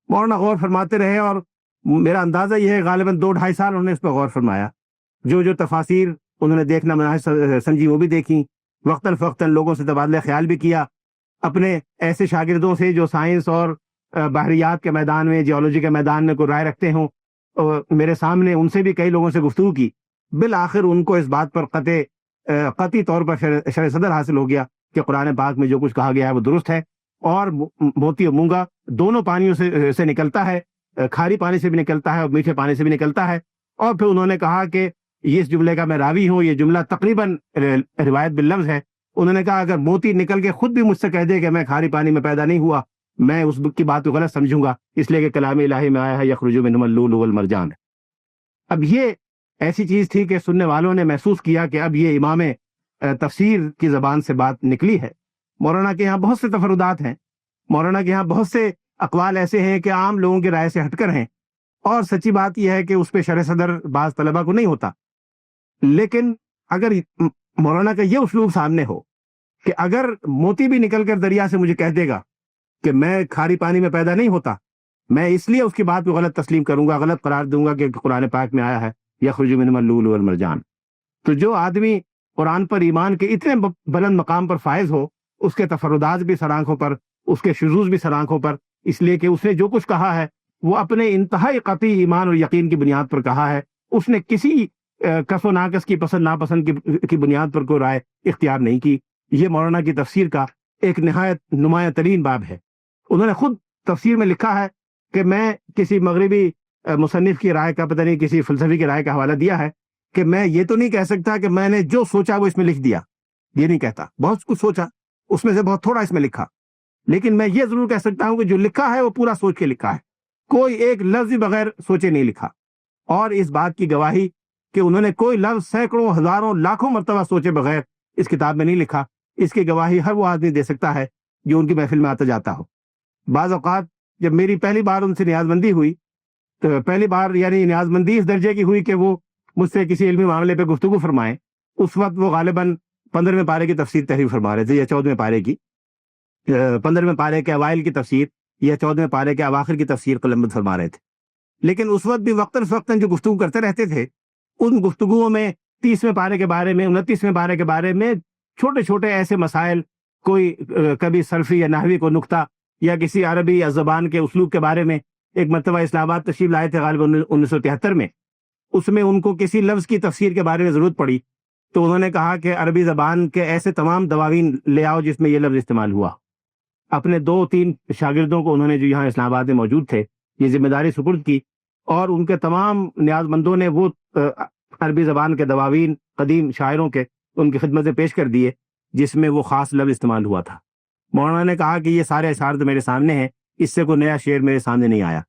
مولانا غور فرماتے رہے اور میرا اندازہ یہ ہے غالباً 2-2.5 سال انہوں نے اس پر غور فرمایا. جو تفاسیر انہوں نے دیکھنا مناحج سمجھی وہ بھی دیکھی، وقتاً فوقتاً لوگوں سے تبادلہ خیال بھی کیا، اپنے ایسے شاگردوں سے جو سائنس اور بحریات کے میدان میں، جیولوجی کے میدان میں کوئی رائے رکھتے ہوں، میرے سامنے ان سے بھی کئی لوگوں سے گفتگو کی. بالآخر ان کو اس بات پر قطعی طور پر شرح صدر حاصل ہو گیا کہ قرآن پاک میں جو کچھ کہا گیا ہے وہ درست ہے، اور موتی اور مونگا دونوں پانیوں سے نکلتا ہے، کھاری پانی سے بھی نکلتا ہے اور میٹھے پانی سے بھی نکلتا ہے. اور پھر انہوں نے کہا کہ اس جملے کا میں راوی ہوں، یہ جملہ تقریباً روایت باللفظ ہے. انہوں نے کہا اگر موتی نکل کے خود بھی مجھ سے کہہ دے کہ میں کھاری پانی میں پیدا نہیں ہوا، میں اس کی بات کو غلط سمجھوں گا، اس لیے کہ کلام الہی میں آیا ہے یخرج منہما اللؤلؤ والمرجان. اب یہ ایسی چیز تھی کہ سننے والوں نے محسوس کیا کہ اب یہ امام تفسیر کی زبان سے بات نکلی ہے. مولانا کے یہاں بہت سے تفردات ہیں، مولانا کے یہاں بہت سے اقوال ایسے ہیں کہ عام لوگوں کی رائے سے ہٹ کر ہیں، اور سچی بات یہ ہے کہ اس پہ شرح صدر بعض طلبہ کو نہیں ہوتا. لیکن اگر مولانا کا یہ اسلوب سامنے ہو کہ اگر موتی بھی نکل کر دریا سے مجھے کہہ دے گا کہ میں کھاری پانی میں پیدا نہیں ہوتا، میں اس لیے اس کی بات کو غلط تسلیم کروں گا، غلط قرار دوں گا کہ قرآن پاک میں آیا ہے یخرج منہما اللؤلؤ والمرجان. تو جو آدمی قرآن پر ایمان کے اتنے بلند مقام پر فائز ہو، اس کے تفردات بھی سر آنکھوں پر، اس کے شذوذ بھی سر آنکھوں پر، اس لیے کہ اس نے جو کچھ کہا ہے وہ اپنے انتہائی قطعی ایمان اور یقین کی بنیاد پر کہا ہے. اس نے کسی کس و ناقص کی پسند ناپسند کی بنیاد پر کوئی رائے اختیار نہیں کی. یہ مولانا کی تفسیر کا ایک نہایت نمایاں ترین باب ہے. انہوں نے خود تفسیر میں لکھا ہے کہ میں کسی مغربی مصنف کی رائے کا، پتہ نہیں کسی فلسفی کی رائے کا حوالہ دیا ہے کہ میں یہ تو نہیں کہہ سکتا کہ میں نے جو سوچا وہ اس میں لکھ دیا، یہ نہیں کہتا. بہت کچھ سوچا، اس میں سے بہت تھوڑا اس میں لکھا، لیکن میں یہ ضرور کہہ سکتا ہوں کہ جو لکھا ہے وہ پورا سوچ کے لکھا ہے، کوئی ایک لفظ بھی بغیر سوچے نہیں لکھا. اور اس بات کی گواہی کہ انہوں نے کوئی لفظ سینکڑوں، ہزاروں، لاکھوں مرتبہ سوچے بغیر اس کتاب میں نہیں لکھا، اس کی گواہی ہر وہ آدمی دے سکتا ہے جو ان کی محفل میں آتا جاتا ہو. بعض اوقات جب میری پہلی بار ان سے نیاز مندی ہوئی، تو پہلی بار یعنی نیاز مندی اس درجے کی ہوئی کہ وہ مجھ سے کسی علمی معاملے پہ گفتگو فرمائیں، اس وقت وہ غالباً 15ویں پارے کی تفسیر تحریر فرما رہے تھے یا 14ویں پارے کی، 15ویں پارے کے اوائل کی تفسیر یا 14ویں پارے کے اواخر کی تفسیر قلمبند فرما رہے تھے. لیکن اس وقت بھی وقتاً فوقتاً جو گفتگو کرتے رہتے تھے، ان گفتگوؤں میں 30ویں پارے کے بارے میں، 29ویں پارے کے بارے میں چھوٹے چھوٹے ایسے مسائل، کوئی کبھی صرفی یا نحوی کو نقطہ یا کسی عربی یا زبان کے اسلوب کے بارے میں. ایک مرتبہ اسلام آباد تشریف لائے تھے غالباً 1973 میں، اس میں ان کو کسی لفظ کی تفسیر کے بارے میں ضرورت پڑی، تو انہوں نے کہا کہ عربی زبان کے ایسے تمام دواوین لے آؤ جس میں یہ لفظ استعمال ہوا. اپنے 2-3 شاگردوں کو انہوں نے جو یہاں اسلام آباد میں موجود تھے یہ ذمہ داری سپرد کی، اور ان کے تمام نیاز مندوں نے وہ عربی زبان کے دواوین قدیم شاعروں کے ان کی خدمت سے پیش کر دیے جس میں وہ خاص لفظ استعمال ہوا تھا. مولانا نے کہا کہ یہ سارے اشعار تو میرے سامنے ہیں، اس سے کوئی نیا شعر میرے سامنے نہیں آیا.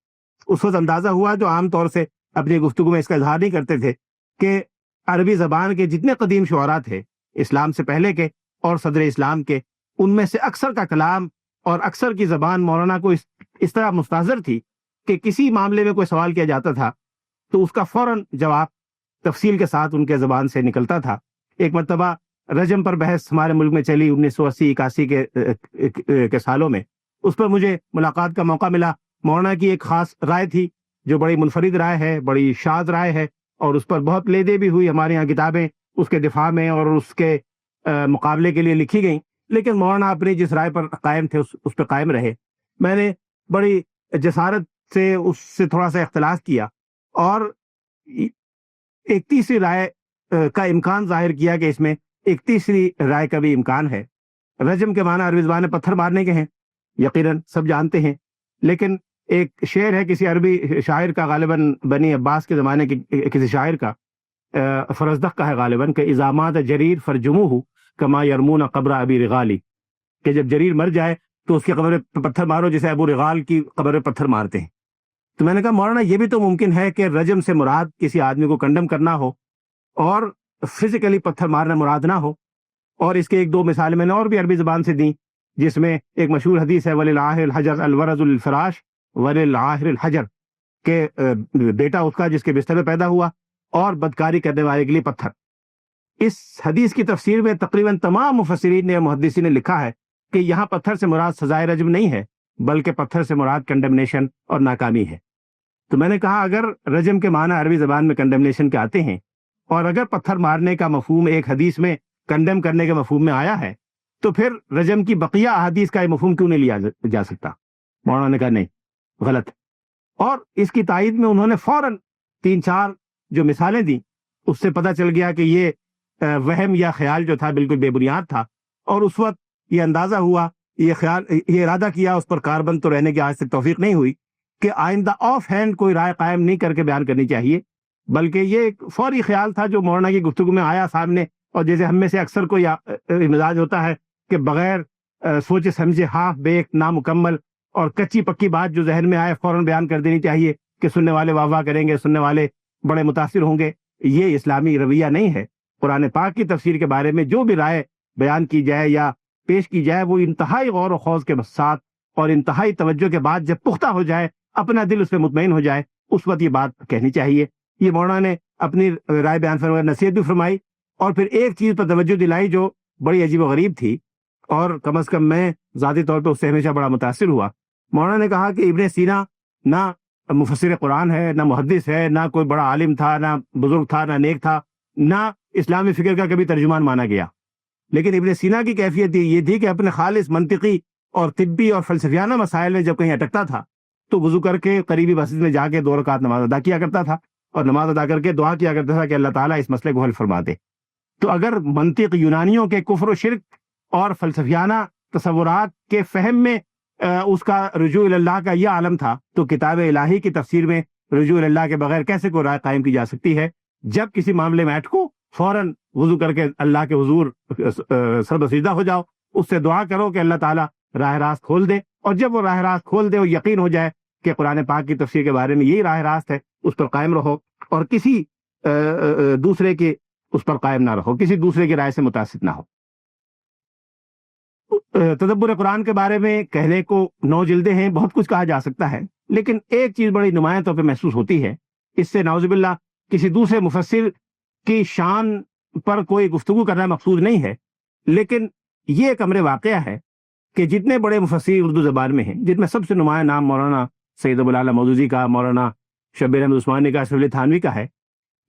اس وقت اندازہ ہوا، جو عام طور سے اپنی گفتگو میں اس کا اظہار نہیں کرتے تھے، کہ عربی زبان کے جتنے قدیم شعراء تھے اسلام سے پہلے کے اور صدر اسلام کے، ان میں سے اکثر کا کلام اور اکثر کی زبان مولانا کو اس طرح مستحضر تھی کہ کسی معاملے میں کوئی سوال کیا جاتا تھا تو اس کا فوراً جواب تفصیل کے ساتھ ان کے زبان سے نکلتا تھا. ایک مرتبہ رجم پر بحث ہمارے ملک میں چلی 1980-81 کے سالوں میں، اس پر مجھے ملاقات کا موقع ملا. مولانا کی ایک خاص رائے تھی جو بڑی منفرد رائے ہے، بڑی شاذ رائے ہے، اور اس پر بہت لیدے بھی ہوئی، ہمارے یہاں کتابیں اس کے دفاع میں اور اس کے مقابلے کے لیے لکھی گئیں. لیکن مولانا اپنی جس رائے پر قائم تھے اس پہ قائم رہے. میں نے بڑی جسارت سے اس سے تھوڑا سا اختلاف کیا اور ایک تیسری رائے کا امکان ظاہر کیا کہ اس میں ایک تیسری رائے کا بھی امکان ہے. رجم کے معنی عربی زبان میں پتھر مارنے کے ہیں، یقیناً سب جانتے ہیں، لیکن ایک شعر ہے کسی عربی شاعر کا، غالباً بنی عباس کے زمانے کے کسی شاعر کا، فرزدق کا ہے غالباً، کہ ازامات جریر فرجموہ کما یرمون قبر ابی رغالی، کہ جب جریر مر جائے تو اس کی قبر پہ پتھر مارو جیسے ابو رغال کی قبر پہ پتھر مارتے ہیں۔ تو میں نے کہا مولانا یہ بھی تو ممکن ہے کہ رجم سے مراد کسی آدمی کو کنڈم کرنا ہو اور فزیکلی پتھر مارنا مراد نہ ہو، اور اس کے ایک دو مثالیں میں نے اور بھی عربی زبان سے دیں، جس میں ایک مشہور حدیث ہے وَلِلْعَاهِرِ الْحَجَرُ الْوَرَدُ لِلْفِرَاشِ وَلِلْعَاهِرِ الْحَجَرُ، کہ بیٹا اس کا جس کے بستر میں پیدا ہوا اور بدکاری کرنے والے کے لیے پتھر۔ اس حدیث کی تفسیر میں تقریباً تمام مفسرین نے محدثین نے لکھا ہے کہ یہاں پتھر سے مراد سزائے رجم نہیں ہے، بلکہ پتھر سے مراد کنڈمنیشن اور ناکامی ہے۔ تو میں نے کہا اگر رجم کے معنی عربی زبان میں کنڈمنیشن کے آتے ہیں، اور اگر پتھر مارنے کا مفہوم ایک حدیث میں کنڈم کرنے کے مفہوم میں آیا ہے، تو پھر رجم کی بقیہ احادیث کا یہ مفہوم کیوں نہیں لیا جا سکتا؟ مولانا نے کہا نہیں، غلط۔ اور اس کی تائید میں انہوں نے فوراً 3-4 جو مثالیں دیں، اس سے پتہ چل گیا کہ یہ وہم یا خیال جو تھا بالکل بے بنیاد تھا، اور اس وقت یہ اندازہ ہوا، یہ خیال، یہ ارادہ کیا، اس پر کاربند تو رہنے کی آج تک توفیق نہیں ہوئی کہ آئندہ آف ہینڈ کوئی رائے قائم نہیں کر کے بیان کرنی چاہیے، بلکہ یہ ایک فوری خیال تھا جو مولانا کی گفتگو میں آیا سامنے، اور جیسے ہم میں سے اکثر کوئی مزاج ہوتا ہے کہ بغیر سوچے سمجھے ہاف بیک، نامکمل اور کچی پکی بات جو ذہن میں آئے فوراً بیان کر دینی چاہیے کہ سننے والے واہ واہ کریں گے، سننے والے بڑے متاثر ہوں گے۔ یہ اسلامی رویہ نہیں ہے۔ قرآن پاک کی تفسیر کے بارے میں جو بھی رائے بیان کی جائے یا پیش کی جائے، وہ انتہائی غور و خوض کے ساتھ اور انتہائی توجہ کے بعد جب پختہ ہو جائے، اپنا دل اس پہ مطمئن ہو جائے، اس وقت یہ بات کہنی چاہیے۔ یہ مولانا نے اپنی رائے بیان فرمائی، نصیحت بھی فرمائی، اور پھر ایک چیز پر توجہ دلائی جو بڑی عجیب و غریب تھی، اور کم از کم میں ذاتی طور پہ اس سے ہمیشہ بڑا متاثر ہوا۔ مولانا نے کہا کہ ابن سینا نہ مفسر قرآن ہے، نہ محدث ہے، نہ کوئی بڑا عالم تھا، نہ بزرگ تھا، نہ نیک تھا، نہ اسلامی فکر کا کبھی ترجمان مانا گیا، لیکن ابن سینا کی کیفیت یہ تھی کہ اپنے خالص منطقی اور طبی اور فلسفیانہ مسائل میں جب کہیں اٹکتا تھا تو وضو کر کے قریبی مسجد میں جا کے 2 رکعت نماز ادا کیا کرتا تھا، اور نماز ادا کر کے دعا کیا کرتا تھا کہ اللہ تعالیٰ اس مسئلے کو حل فرما دے۔ تو اگر منطق یونانیوں کے کفر و شرک اور فلسفیانہ تصورات کے فہم میں اس کا رجوع اللہ کا یہ عالم تھا، تو کتاب الہی کی تفسیر میں رجوع اللہ کے بغیر کیسے کوئی رائے قائم کی جا سکتی ہے؟ جب کسی معاملے میں اٹکو، فوراً وضو کر کے اللہ کے حضور سر بسجدہ ہو جاؤ، اس سے دعا کرو کہ اللہ تعالیٰ راہ راست کھول دے، اور جب وہ راہ راست کھول دے اور یقین ہو جائے کہ قرآن پاک کی تفسیر کے بارے میں یہی راہ راست ہے، اس پر قائم رہو، اور کسی دوسرے کے اس پر قائم نہ رہو، کسی دوسرے کی رائے سے متاثر نہ ہو۔ تدبر قرآن کے بارے میں کہنے کو 9 جلدیں ہیں، بہت کچھ کہا جا سکتا ہے، لیکن ایک چیز بڑی نمایاں طور پہ محسوس ہوتی ہے، اس سے نعوذ باللہ کسی دوسرے مفسر کی شان پر کوئی گفتگو کرنا مقصود نہیں ہے، لیکن یہ ایک امر واقعہ ہے کہ جتنے بڑے مفسر اردو زبان میں ہیں، جن میں سب سے نمایاں نام مولانا سید ابو العالیٰ مودودی کا، مولانا شبیر احمد عثمانی کا، اشرف علی تھانوی کا ہے،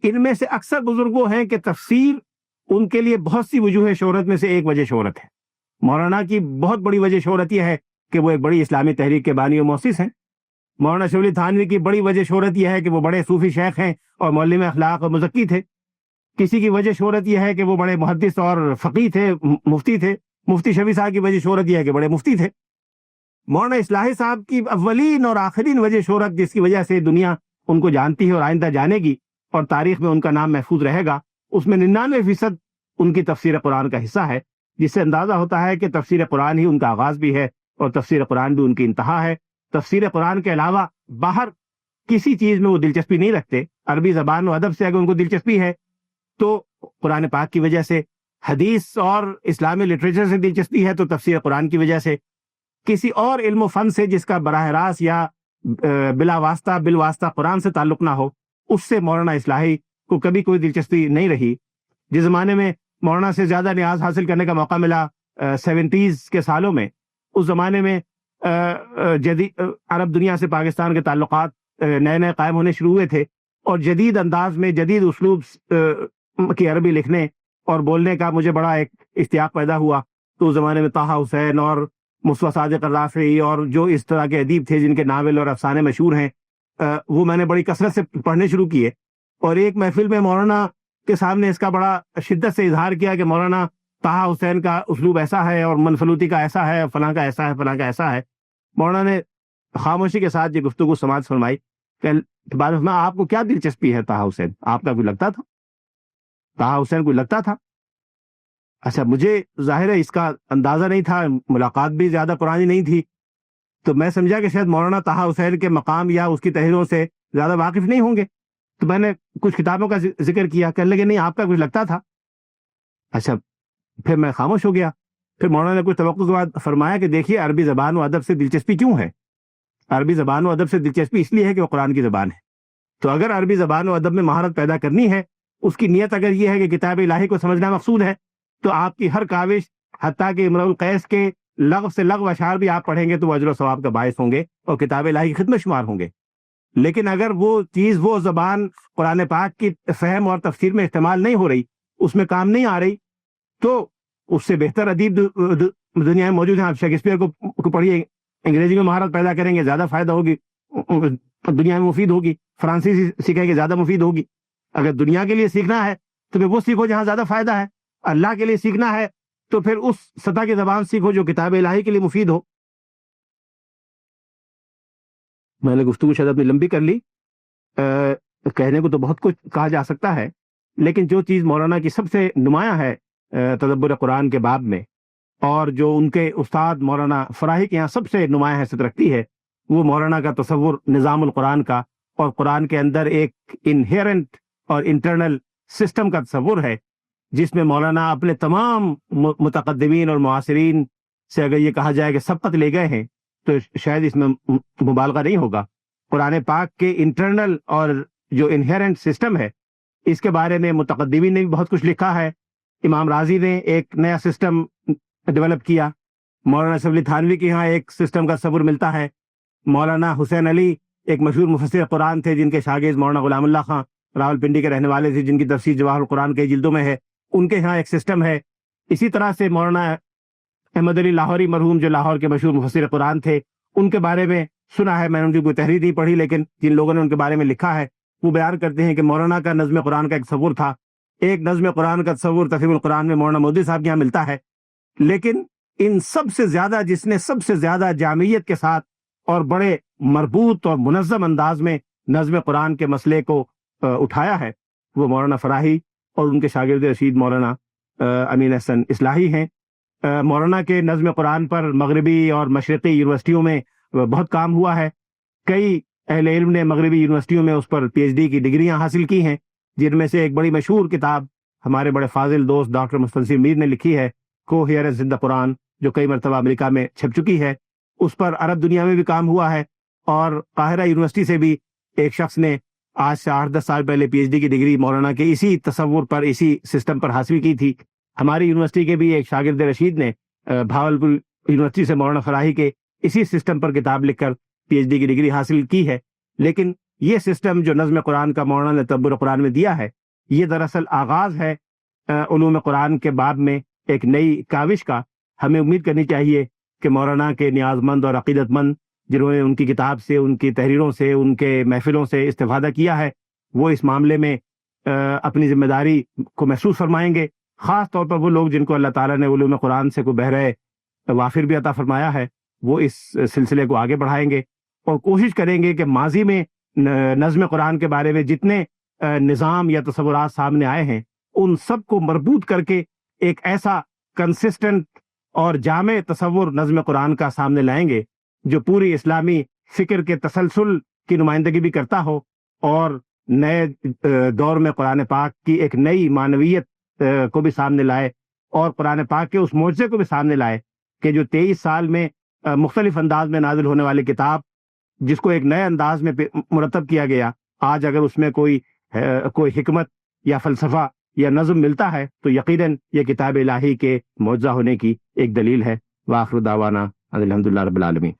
ان میں سے اکثر بزرگوں ہیں کہ تفسیر ان کے لیے بہت سی وجوہ شہرت میں سے ایک وجہ شہرت ہے۔ مولانا کی بہت بڑی وجہ شہرت یہ ہے کہ وہ ایک بڑی اسلامی تحریک کے بانی و مؤسس ہیں۔ مولانا اشرف علی تھانوی کی بڑی وجہ شہرت یہ ہے کہ وہ بڑے صوفی شیخ ہیں اور معلم اخلاق اور مزکی تھے۔ کسی کی وجہ شہرت یہ ہے کہ وہ بڑے محدث اور فقیہ تھے، مفتی تھے۔ مفتی شفیع صاحب کی وجہ شہرت یہ ہے کہ بڑے مفتی تھے۔ مولانا اصلاحی صاحب کی اولین اور آخرین وجہ شہرت، جس کی وجہ سے دنیا ان کو جانتی ہے اور آئندہ جانے گی اور تاریخ میں ان کا نام محفوظ رہے گا، اس میں 99% ان کی تفسیر قرآن کا حصہ ہے، جس سے اندازہ ہوتا ہے کہ تفسیر قرآن ہی ان کا آغاز بھی ہے اور تفسیر قرآن بھی ان کی انتہا ہے۔ تفسیر قرآن کے علاوہ باہر کسی چیز میں وہ دلچسپی نہیں رکھتے۔ عربی زبان و ادب سے اگر ان کو دلچسپی ہے تو قرآن پاک کی وجہ سے، حدیث اور اسلامی لٹریچر سے دلچسپی ہے تو تفسیر قرآن کی وجہ سے، کسی اور علم و فن سے جس کا براہ راست یا بلا واسطہ بالواسطہ قرآن سے تعلق نہ ہو، اس سے مولانا اصلاحی کو کبھی کوئی دلچسپی نہیں رہی۔ جس زمانے میں مولانا سے زیادہ نیاز حاصل کرنے کا موقع ملا 70s کے سالوں میں، اس زمانے میں جدید عرب دنیا سے پاکستان کے تعلقات نئے نئے قائم ہونے شروع ہوئے تھے، اور جدید انداز میں جدید اسلوب کی عربی لکھنے اور بولنے کا مجھے بڑا ایک اشتیاق پیدا ہوا۔ تو اس زمانے میں طه حسین اور مصطفیٰ صادق الرافعی اور جو اس طرح کے ادیب تھے جن کے ناول اور افسانے مشہور ہیں، وہ میں نے بڑی کثرت سے پڑھنے شروع کیے، اور ایک محفل میں مولانا کے سامنے اس کا بڑا شدت سے اظہار کیا کہ مولانا طه حسین کا اسلوب ایسا ہے اور منفلوطی کا ایسا ہے، فلاں کا ایسا ہے، فلاں کا ایسا ہے۔ مولانا نے خاموشی کے ساتھ یہ گفتگو سماعت فرمائی کہ بعد میں آپ کو کیا دلچسپی ہے طٰہٰ حسین؟ آپ کا کوئی لگتا تھا؟ طٰہٰ حسین کوئی لگتا تھا؟ اچھا، مجھے ظاہر ہے اس کا اندازہ نہیں تھا، ملاقات بھی زیادہ پرانی نہیں تھی، تو میں سمجھا کہ شاید مولانا طٰہٰ حسین کے مقام یا اس کی تحریروں سے زیادہ واقف نہیں ہوں گے، تو میں نے کچھ کتابوں کا ذکر کیا، کہنے لگے نہیں آپ کا کچھ لگتا تھا۔ اچھا، پھر میں خاموش ہو گیا۔ پھر مولانا نے کچھ توقع کے بعد فرمایا کہ دیکھیے عربی زبان و ادب سے دلچسپی کیوں ہے؟ عربی زبان و ادب سے دلچسپی اس لیے ہے کہ وہ قرآن کی زبان ہے، تو اگر عربی زبان و ادب میں مہارت پیدا کرنی ہے، اس کی نیت اگر یہ ہے کہ کتاب الہی کو سمجھنا مقصود ہے، تو آپ کی ہر کاوش، حتیٰ کہ امرؤ القیس کے لغو سے لغو اشعار بھی آپ پڑھیں گے تو وہ اجر و ثواب کا باعث ہوں گے اور کتاب الہی کی خدمت شمار ہوں گے۔ لیکن اگر وہ چیز، وہ زبان قرآن پاک کی فہم اور تفسیر میں استعمال نہیں ہو رہی، اس میں کام نہیں آ رہی، تو اس سے بہتر ادیب دنیا میں موجود ہیں۔ آپ شیکسپیئر کو پڑھیے، انگریزی میں مہارت پیدا کریں گے زیادہ فائدہ ہوگی، دنیا میں مفید ہوگی۔ فرانسیسی سیکھیں گے زیادہ مفید ہوگی۔ اگر دنیا کے لیے سیکھنا ہے تو پھر وہ سیکھو جہاں زیادہ فائدہ ہے، اللہ کے لیے سیکھنا ہے تو پھر اس سطح کی زبان سیکھو جو کتاب الہی کے لیے مفید ہو۔ میں نے گفتگو شاید اپنی لمبی کر لی، کہنے کو تو بہت کچھ کہا جا سکتا ہے، لیکن جو چیز مولانا کی سب سے نمایاں ہے تدبر قرآن کے باب میں، اور جو ان کے استاد مولانا فراہی کے یہاں سب سے نمایاں حیثیت رکھتی ہے، وہ مولانا کا تصور نظام القرآن کا، اور قرآن کے اندر ایک انہیرنٹ اور انٹرنل سسٹم کا تصور ہے، جس میں مولانا اپنے تمام متقدمین اور معاصرین سے اگر یہ کہا جائے کہ سبقت لے گئے ہیں تو شاید اس میں مبالغہ نہیں ہوگا۔ قرآن پاک کے انٹرنل اور جو انہیرنٹ سسٹم ہے، اس کے بارے میں متقدمین نے بھی بہت کچھ لکھا ہے۔ امام رازی نے ایک نیا سسٹم ڈیولپ کیا، مولانا شبلی تھانوی کے ہاں ایک سسٹم کا تصور ملتا ہے، مولانا حسین علی ایک مشہور مفسر قرآن تھے جن کے شاگرد مولانا غلام اللہ خان راول پنڈی کے رہنے والے تھے، جن کی تفسیر جواہر القرآن کئی جلدوں میں ہے، ان کے ہاں ایک سسٹم ہے۔ اسی طرح سے مولانا احمد علی لاہوری مرحوم، جو لاہور کے مشہور مفسر قرآن تھے، ان کے بارے میں سنا ہے، میں نے ان کی کوئی تحریر نہیں پڑھی، لیکن جن لوگوں نے ان کے بارے میں لکھا ہے وہ بیان کرتے ہیں کہ مولانا کا نظم قرآن کا ایک تصور تھا۔ ایک نظم قرآن کا تصور تفہیم القرآن میں مولانا مودودی صاحب کے یہاں ملتا ہے، لیکن ان سب سے زیادہ جس نے سب سے زیادہ جامعیت کے ساتھ اور بڑے مربوط اور منظم انداز میں نظم قرآن کے مسئلے کو اٹھایا ہے، وہ مولانا فراہی اور ان کے شاگرد رشید مولانا امین احسن اصلاحی ہیں۔ مولانا کے نظم قرآن پر مغربی اور مشرقی یونیورسٹیوں میں بہت کام ہوا ہے، کئی اہل علم نے مغربی یونیورسٹیوں میں اس پر پی ایچ ڈی کی ڈگریاں حاصل کی ہیں، جن میں سے ایک بڑی مشہور کتاب ہمارے بڑے فاضل دوست ڈاکٹر مستنصر میر نے لکھی ہے، کوہیرنس ان دی قرآن، جو کئی مرتبہ امریکہ میں چھپ چکی ہے۔ اس پر عرب دنیا میں بھی کام ہوا ہے، اور قاہرہ یونیورسٹی سے بھی ایک شخص نے آج سے 8-10 سال پہلے پی ایچ ڈی کی ڈگری مولانا کے اسی تصور پر، اسی سسٹم پر حاصل کی تھی۔ ہماری یونیورسٹی کے بھی ایک شاگرد رشید نے بھاولپور یونیورسٹی سے مولانا فراہی کے اسی سسٹم پر کتاب لکھ کر پی ایچ ڈی کی ڈگری حاصل کی ہے۔ لیکن یہ سسٹم جو نظم قرآن کا مولانا نے تدبر قرآن میں دیا ہے، یہ دراصل آغاز ہے علوم قرآن کے باب میں ایک نئی کاوش کا۔ ہمیں امید کرنی چاہیے کہ مولانا کے نیاز مند اور عقیدت مند جنہوں نے ان کی کتاب سے، ان کی تحریروں سے، ان کے محفلوں سے استفادہ کیا ہے، وہ اس معاملے میں اپنی ذمہ داری کو محسوس فرمائیں گے۔ خاص طور پر وہ لوگ جن کو اللہ تعالیٰ نے علوم قرآن سے کوئی بہرہ وافر بھی عطا فرمایا ہے، وہ اس سلسلے کو آگے بڑھائیں گے اور کوشش کریں گے کہ ماضی میں نظم قرآن کے بارے میں جتنے نظام یا تصورات سامنے آئے ہیں، ان سب کو مربوط کر کے ایک ایسا کنسسٹنٹ اور جامع تصور نظم قرآن کا سامنے لائیں گے جو پوری اسلامی فکر کے تسلسل کی نمائندگی بھی کرتا ہو، اور نئے دور میں قرآن پاک کی ایک نئی معنویت کو بھی سامنے لائے، اور قرآن پاک کے اس معجزے کو بھی سامنے لائے کہ جو 23 سال میں مختلف انداز میں نازل ہونے والی کتاب، جس کو ایک نئے انداز میں مرتب کیا گیا، آج اگر اس میں کوئی حکمت یا فلسفہ یا نظم ملتا ہے تو یقیناً یہ کتاب الہی کے معجزہ ہونے کی ایک دلیل ہے۔ وآخر دعوانا الحمدللہ رب العالمین۔